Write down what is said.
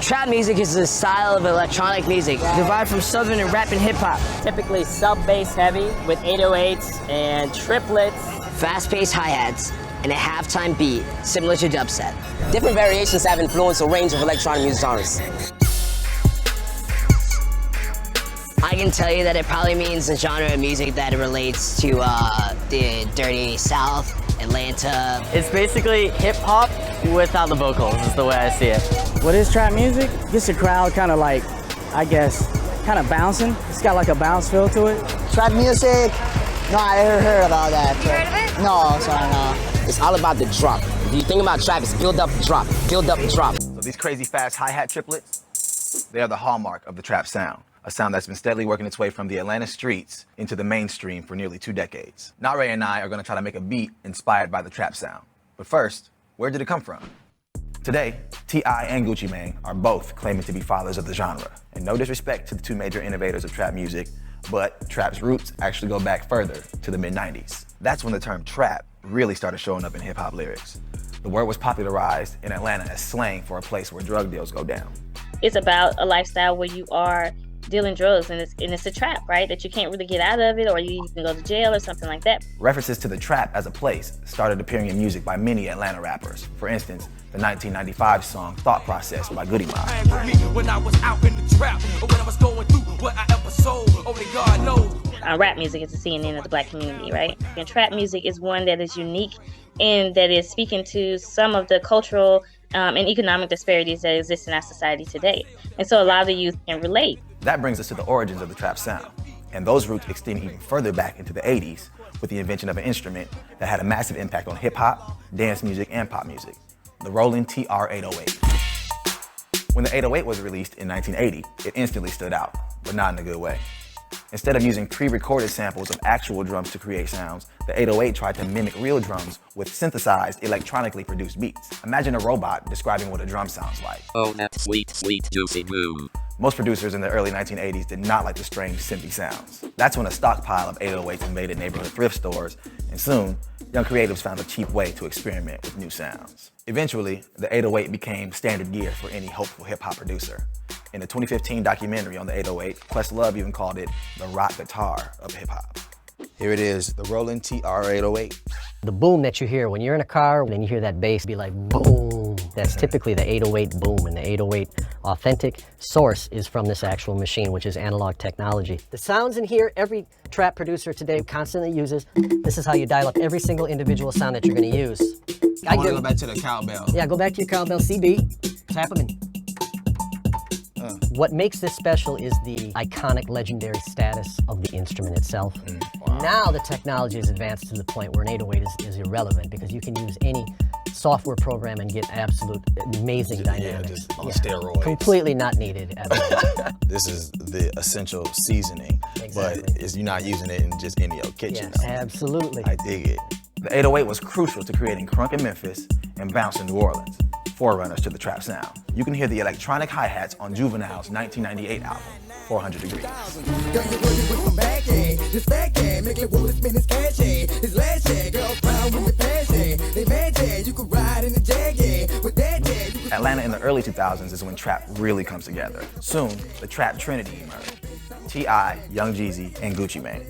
Trap music is a style of electronic music derived from southern and rap and hip-hop. Typically sub-bass heavy with 808s and triplets. Fast-paced hi-hats and a halftime beat similar to dubstep. Different variations have influenced a range of electronic music genres. I can tell you that it probably means a genre of music that relates to the dirty South, Atlanta. It's basically hip-hop without the vocals, is the way I see it. What is trap music? Gets the crowd kind of like, I guess, kind of bouncing. It's got like a bounce feel to it. Trap music? No, I never heard about that. You heard of it? No, sorry, no. It's all about the drop. If you think about trap, it's build up, drop, build up, drop. So these crazy fast hi-hat triplets, they are the hallmark of the trap sound. A sound that's been steadily working its way from the Atlanta streets into the mainstream for nearly 2 decades. Nare and I are gonna try to make a beat inspired by the trap sound. But first, where did it come from? Today, T.I. and Gucci Mane are both claiming to be fathers of the genre. And no disrespect to the 2 major innovators of trap music, but trap's roots actually go back further to the mid-90s. That's when the term trap really started showing up in hip-hop lyrics. The word was popularized in Atlanta as slang for a place where drug deals go down. It's about a lifestyle where you are dealing drugs, and it's a trap, right? That you can't really get out of it, or you can go to jail or something like that. References to the trap as a place started appearing in music by many Atlanta rappers. For instance, the 1995 song Thought Process by Goody Mob. Rap music is the CNN of the black community, right? And trap music is one that is unique and that is speaking to some of the cultural and economic disparities that exist in our society today. And so a lot of the youth can relate. That brings us to the origins of the trap sound. And those roots extend even further back into the 80s with the invention of an instrument that had a massive impact on hip hop, dance music, and pop music, the Roland TR-808. When the 808 was released in 1980, it instantly stood out, but not in a good way. Instead of using pre-recorded samples of actual drums to create sounds, the 808 tried to mimic real drums with synthesized, electronically produced beats. Imagine a robot describing what a drum sounds like. Oh, that sweet, sweet, juicy boom. Most producers in the early 1980s did not like the strange, synthy sounds. That's when a stockpile of 808s invaded neighborhood thrift stores, and soon, young creatives found a cheap way to experiment with new sounds. Eventually, the 808 became standard gear for any hopeful hip-hop producer. In the 2015 documentary on the 808, Questlove even called it the rock guitar of hip-hop. Here it is, the Roland TR-808. The boom that you hear when you're in a car, and you hear that bass be like boom, that's typically the 808 boom, and the 808 authentic source is from this actual machine, which is analog technology. The sounds in here, every trap producer today constantly uses. This is how you dial up every single individual sound that you're gonna use. I wanna go back to the cowbell. Yeah, go back to your cowbell CD, tap them in. What makes this special is the iconic, legendary status of the instrument itself. Wow. Now the technology is advanced to the point where an 808 is irrelevant because you can use any software program and get absolute amazing dynamics. Just on steroids. Completely not needed at all. This is the essential seasoning, exactly. But you're not using it in just any old kitchen. Yes, absolutely. I dig it. The 808 was crucial to creating crunk in Memphis and bounce in New Orleans, forerunners to the trap sound. You can hear the electronic hi-hats on Juvenile's 1998 album, 400 Degrees. Atlanta in the early 2000s is when trap really comes together. Soon, the trap trinity emerged. T.I., Young Jeezy, and Gucci Mane.